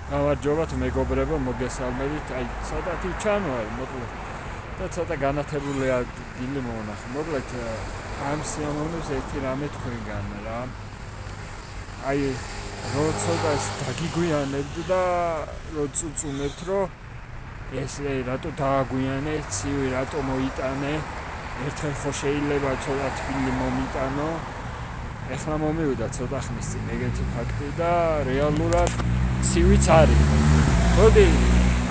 გამარჯობა თუ მეგობრებო, მოგესალმებით. აი, ცოტათი ჩანვარ, მოკლედ. და ცოტა განათებული ადგილი მონახე. მოკლედ, ამ სიამოვნებს ერთი რამე თქვენგან რა. აი, რო ცოტა დაგიგვიანებთ და რო წუწუნებთ, რომ ეს რატო დააგვიანე, ცივი რატო მოიტანე, ერთხელ ხო შეიძლება ცოტა თბილი მომიტანო. ეხლა მომივიდა ცოტა ხნის წინ ეგეთი ფაქტი და რეალურად ცივიც არის. მოდი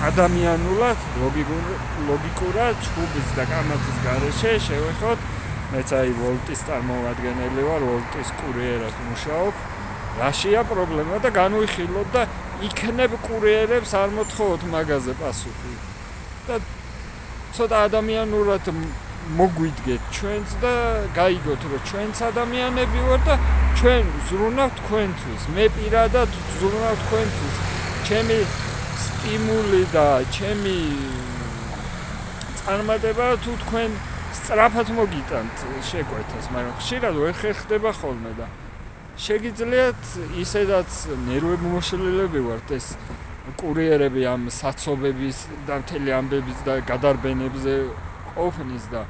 ადამიანულად, ლოგიკურად ჩხუბის და კამათის გარეშე შევეხოთ. მეც აი ვოლტის წარმომადგენელი ვარ, ვოლტის კურიერად მუშაობ. რაშია პრობლემა და განვიხილოთ და იქნებ კურიერებს არ მოთხოვოთ მაგაზე პასუხი. და ცოტა ადამიანურად მოგვიდგეთ ჩვენც და გაიგოთ რომ ჩვენც ადამიანები ვარ და ჩვენ ვზრუნავთ თქვენთვის. მე პირადად ვზრუნავ თქვენთვის. ჩემი სტიმული და ჩემი წარმატება თუ თქვენ სწრაფად მოგიტანთ შეკვეთას, მაგრამ ხშირად ვერ ხერხდება ხოლმე და შეგიძლიათ ისედაც ნერვები მოშლილები ვართ ეს კურიერები ამ საცობების და მთელი ამბების და გადარბენებზე ყოფნის და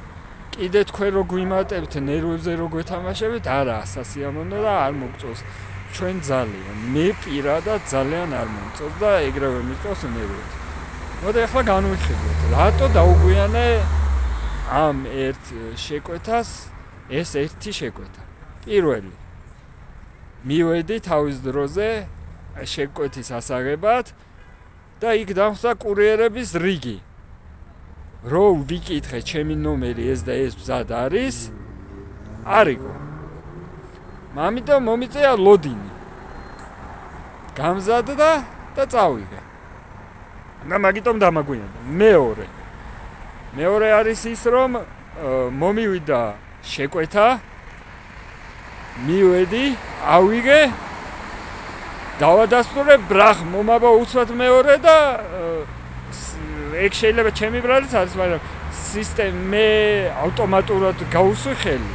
კიდე თქვენ რო გვიმატებთ ნერვებზე რო გვეთამაშებთ, არა სასიამოვნო და არ მოგწონს ჩვენ ძალიან. მე პირადად ძალიან არ მომწონს და ეგრევე მიწევს ნერვებს. მოდი ახლა განვიხილოთ, რატო დაუგვიანე ამ ერთ შეკვეთას ეს ერთი შეკვეთა. პირველი მივედი თავის დროზე შეკვეთის ასაღებად და იქ დამხდა კურიერების რიგი. რო ვიკითხე ჩემი ნომერი ეს და ეს მზად არის, არისო. ამიტომ მომიწეა ლოდინი. გამზადდა და წავიღე. და მაგიტომ დამაგვიანდა. მეორე არის ის რომ მომივიდა შეკვეთა, მივედი, ავიღე, დავადასტურე ბრახ მომავა უცბად მეორე და ეგ შეიძლება ჩემი ბრალიც არის, მაგრამ სისტემა ავტომატურად გაუსვი ხელი.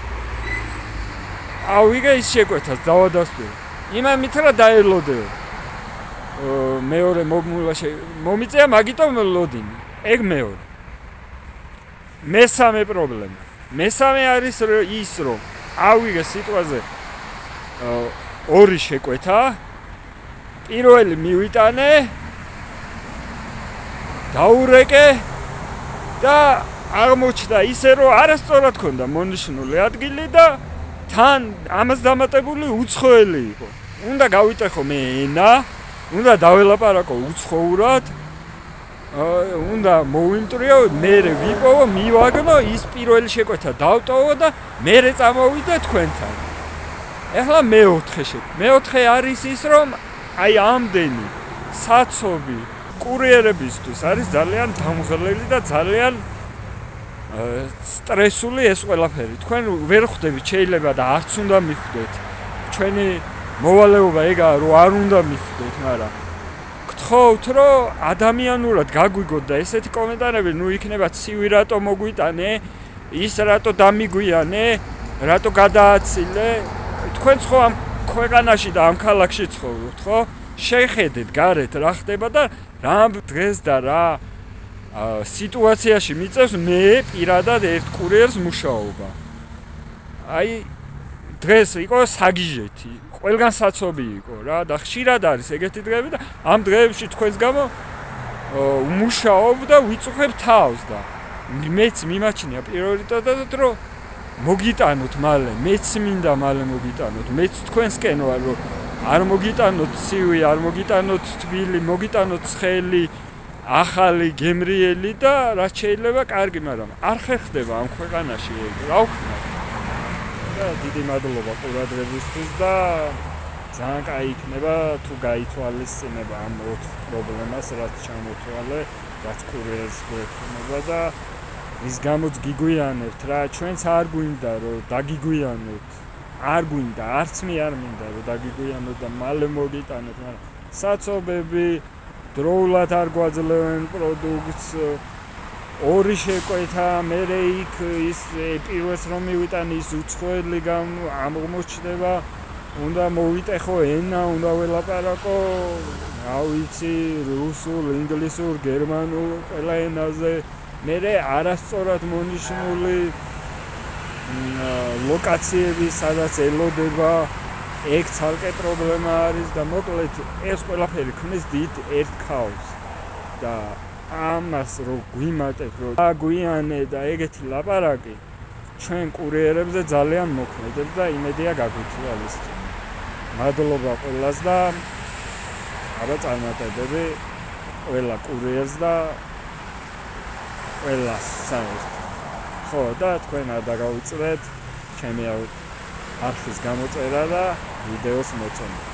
ავიღე ის შეკვეთას დავადასტურე. იმამით რა დაელოდე. მეორე მომიწეა მაგიტომ ლოდინი. ეგ მეორე. მესამე პრობლემა. მესამე არის ის რომ ავიღე სიტყვაზე ორი შეკვეთა. პირველი მივიტანე დაურეკე და აღმოჩნდა ისე რომ არასწორად ქონდა მონიშნული ადგილი და თან ამას დამატებული უცხოელი იყო. უნდა გავიტეხო მე ენა, უნდა დაველაპარაკო უცხოურად, უნდა მოვიმტრიო, მე ვიპოვო, მივაგნო ის პირველი შეკვეთა დავტოვო და მე წამოვიდე თქვენთან. ეხლა მეოთხე არის ის რომ აი ამდენი საცობი კურიერებისთვის არის ძალიან დამღლელი და ძალიან სტრესული ეს ყველაფერი. თქვენ ვერ ხვდებით შეიძლება და არც უნდა მიხვდეთ. ჩვენი მოვალეობა ეგაა რომ არ უნდა მიხვდეთ, მაგრამ გთხოვთ რომ ადამიანურად გაგვიგოთ და ესეთი კომენტარები ნუ იქნება ცივი რატო მოგვიტანე, ის რატო დამიგვიანე, რატო გადააცილე. თქვენ ხო ამ ქვეყანაში და ამ ქალაქში ცხოვრობთ, ხო? შეხედეთ გარეთ რა ხდება და რა დღეს და რა სიტუაციაში მიწევს მე პირადად ერთ კურიერს მუშაობა. აი დღეს იყო საგიჟეთი, ყველგან საცობი იყო რა და ხშირად არის ეგეთი დღეები და ამ დღეებში თქვენს გამო ვმუშაობ და ვიწუხებ თავს და მეც მიმაჩნია პრიორიტეტად რომ მოგიტანოთ მალე, მეც მინდა მალე მოგიტანოთ, მეც თქვენსკენ ვარ რომ არ მოგიტანოთ ცივი, არ მოგიტანოთ თბილი, მოგიტანოთ ცხელი, ახალი, გემრიელი და რაც შეიძლება კარგი, მაგრამ არ ხერხდება ამ ქვეყანაში ეგ, რა ვქნა. და დიდი მადლობა ყურადღებისთვის და ძალიან კაი იქნება თუ გაითვალისწინება ამ ოთხ პრობლემას, რაც ჩამოთვალე, რაც კურიერს გვექნება და ის გამოც გიგვიანებთ რა, ჩვენც არ გვინდა რომ დაგიგვიანოთ. არ გვინდა, არც მე არ მინდა რომ დაგიგვიანოთ და მალე მოგიტანოთ, მაგრამ საცობები დროულად არ გვაძლევენ პროდუქტს. ორი შეკვეთა, მე იქ ის პირველს რომ მივიტანი ის უცხოელი აღმოჩნდება უნდა მოვიტეხო ენა, უნდა ველაპარაკო, რა ვიცი, რუსულ, ინგლისურ, გერმანულ, ყველა ენაზე. მერე არასწორად მონიშნული ლოკაციები, სადაც ელოდება, ეგ ცალკე პრობლემა არის და მოკლედ ეს ყველაფერი ქმნის დიდ ერთ ქაოსს. და ამას რო გვიმატებ, რომ აგვიანე და ეგეთი ლაპარაკი ჩვენ კურიერებზე ძალიან მოქმედებს და იმედია გაგვიჩვენოს. მადლობა ყველას და აბა წარმატებები ყველა კურიერს და ყველას საერთოდ. ხო და თქვენ არ დაგავიწყდეთ ჩემი არხის გამოწერა და ვიდეოს მოწონა.